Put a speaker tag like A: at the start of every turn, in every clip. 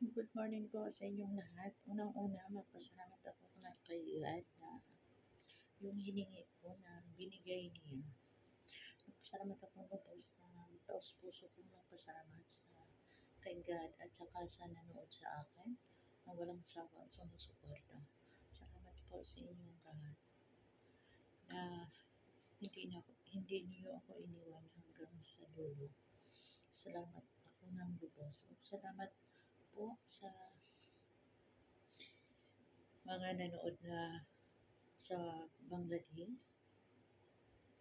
A: Good morning po sa inyong lahat. Unang-una, magpasalamat ako kay God na yung hiningi ko na binigay niya. Magpasalamat ako lubos na taos-puso kong magpasalamat kay God at saka sa nanood sa akin na walang sawa sumusuporta. Salamat po sa inyong lahat na hindi niyo ako iniwan hanggang sa dulo. Salamat ako ng lubos. Salamat po sa mga nanood na sa Bangladesh.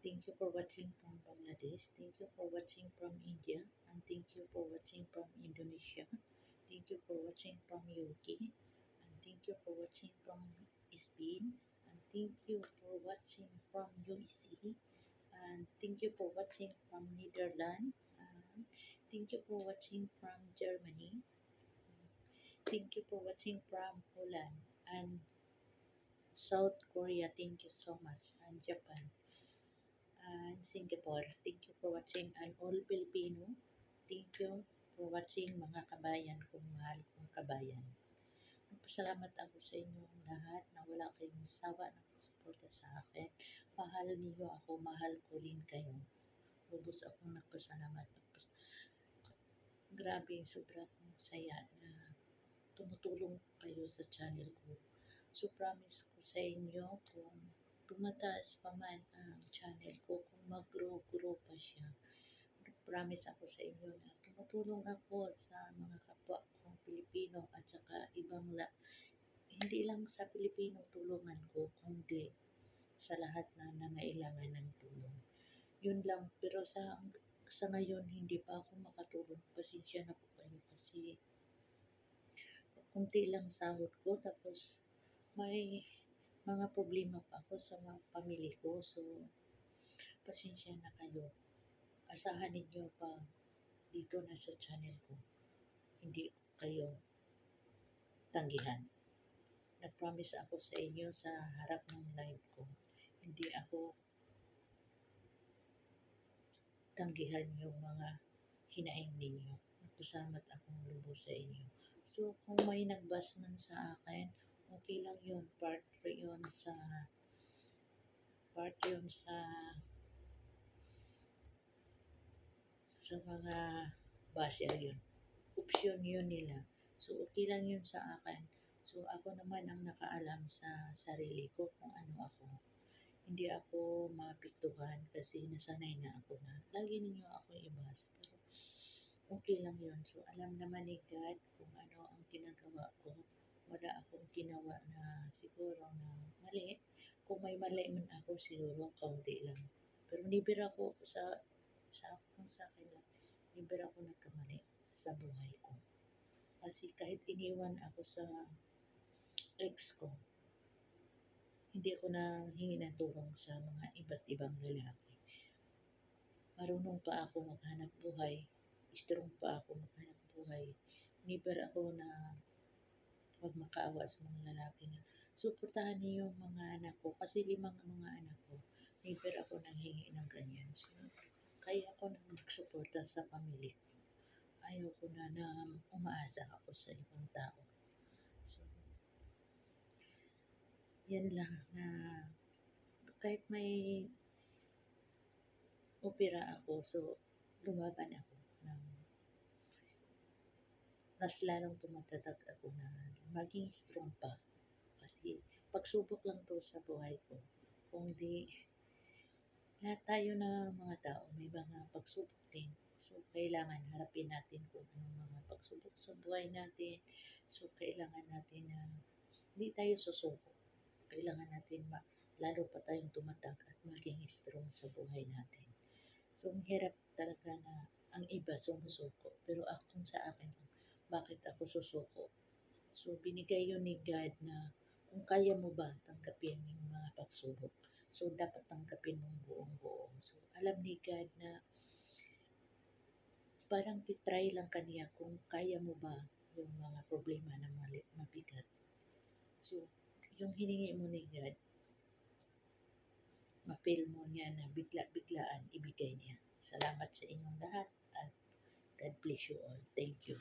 A: Thank you for watching from Bangladesh. Thank you for watching from India. And thank you for watching from Indonesia. Thank you for watching from UK. And thank you for watching from Spain. And thank you for watching from USA. And thank you for watching from Netherlands. And thank you for watching from Germany. Thank you for watching from Holland and South Korea. Thank you so much. And Japan. And Singapore. Thank you for watching. And all Filipino, thank you for watching mga kabayan kong mahal kong kabayan. Nagpasalamat ako sa inyong lahat na wala kayong sawa na suporta sa akin. Mahal niyo ako, mahal ko rin kayo. Lubos akong nagpasalamat. Grabe, sobrang saya na tumutulong kayo sa channel ko. So promise ko sa inyo kung tumataas pa man ang channel ko, kung mag-grow pa siya, promise ako sa inyo na tumutulong ako sa mga kapwa kong Pilipino at saka hindi lang sa Pilipino tulungan ko, kundi sa lahat na nangailangan ng tulong. Yun lang, pero sa ngayon hindi pa ako makatulong. Pasensya na po kayo kasi kunti lang sahod ko, tapos may mga problema pa ako sa mga pamilya ko. So, pasensya na kayo. Asahan ninyo pa dito na sa channel ko. Hindi ko kayo tanggihan. Nag-promise ako sa inyo sa harap ng live ko. Hindi ako tanggihan yung mga hinaing ninyo. Nagpasalamat akong lubos sa inyo. So, kung may nagbas man sa akin, okay lang yun. Part yun sa mga basher yun. Option yun nila. So, okay lang yun sa akin. So, ako naman ang nakaalam sa sarili ko kung ano ako. Hindi ako maapektuhan kasi nasanay na ako na lagi ninyo ako ibas. Pero okay lang yun. So, alam naman ni God kung ano ang ginagawa ko. Wala akong ginawa na siguro na mali. Kung may mali man ako, siguro kaunti lang. Pero never ako sa akin lang. Never ako nagkamali sa buhay ko. Kasi kahit iniwan ako sa ex ko, hindi ako nanghingi ng tulong sa mga iba't ibang lalaki. Marunong pa ako maghanap buhay. Strong pa ako maghanap buhay. Never ako na magmakaawa sa mga lalaki na suportahan niyo yung mga anak ko. Kasi 5 mga anak ko. Never ako nanghingi ng ganyan. So, kaya ako na magsuporta sa pamilya ko. Ayaw ko na umaasa ako sa ibang tao. So, yan lang na kahit may opera ako, so lumaban ako ng mas lalong tumatatag ako na maging strong pa. Kasi pagsubok lang to sa buhay ko. Kung di, lahat tayo na mga tao may mga pagsubok din. So, kailangan harapin natin kung anong mga pagsubok sa buhay natin. So, kailangan natin na hindi tayo susuko. Kailangan natin lalo pa tayong tumatag at maging strong sa buhay natin. So, ang hirap talaga na ang iba sumusuko. Pero kung sa akin, bakit ako susuko? So, binigay yun ni God na kung kaya mo ba tanggapin yung mga pagsubok. So, dapat tanggapin mong buong-buong. So, alam ni God na parang titry lang kaniya kung kaya mo ba yung mga problema na mabigat. So, yung hiningi mo ni God, ma-feel mo niya na bigla-biglaan ibigay niya. Salamat sa inyong lahat at God bless you all. Thank you.